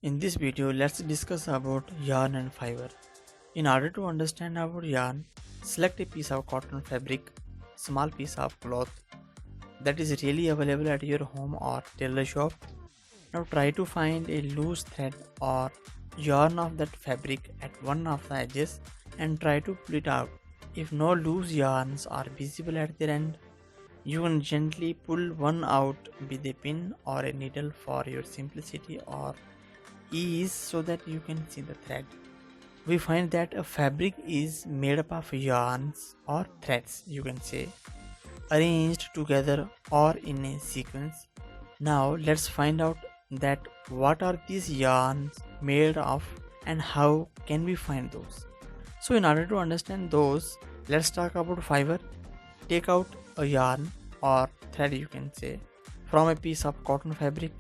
In this video, let's discuss about yarn and fiber. In order to understand about yarn, select a piece of cotton fabric, small piece of cloth that is really available at your home or tailor shop. Now try to find a loose thread or yarn of that fabric at one of the edges and try to pull it out. If no loose yarns are visible at their end, you can gently pull one out with a pin or a needle for your simplicity or ease so that you can see the thread. We find that a fabric is made up of yarns or threads, you can say, arranged together or in a sequence. Now let's find out that what are these yarns made of and how can we find those. So in order to understand those, let's talk about fiber. Take out a yarn or thread, you can say, from a piece of cotton fabric.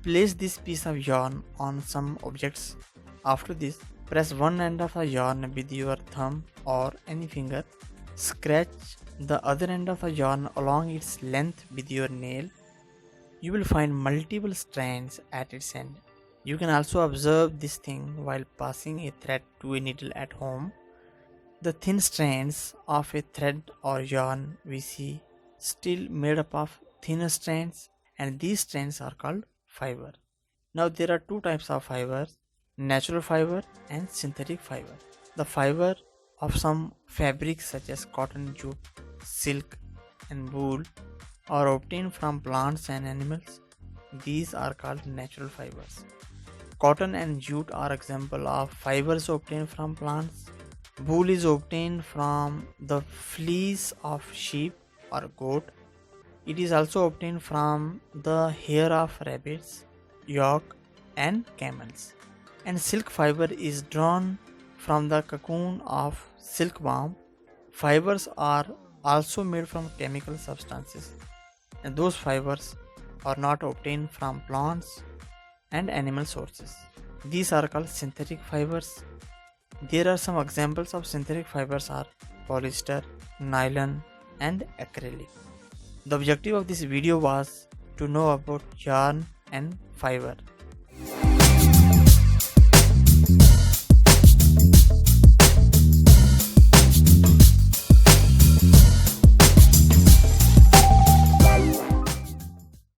Place this piece of yarn on some objects. After this, press one end of the yarn with your thumb or any finger. Scratch the other end of the yarn along its length with your nail. You will find multiple strands at its end. You can also observe this thing while passing a thread to a needle at home. The thin strands of a thread or yarn we see still made up of thinner strands, and these strands are called fiber. Now there are two types of fibers, natural fiber and synthetic fiber. The fiber of some fabrics such as cotton, jute, silk and wool are obtained from plants and animals. These are called natural fibers. Cotton and jute are example of fibers obtained from plants. Wool is obtained from the fleece of sheep or goat. It is also obtained from the hair of rabbits, yak and camels. And silk fiber is drawn from the cocoon of silkworm. Fibers are also made from chemical substances, and those fibers are not obtained from plants and animal sources. These are called synthetic fibers. There are some examples of synthetic fibers are polyester, nylon and acrylic. The objective of this video was to know about yarn and fiber.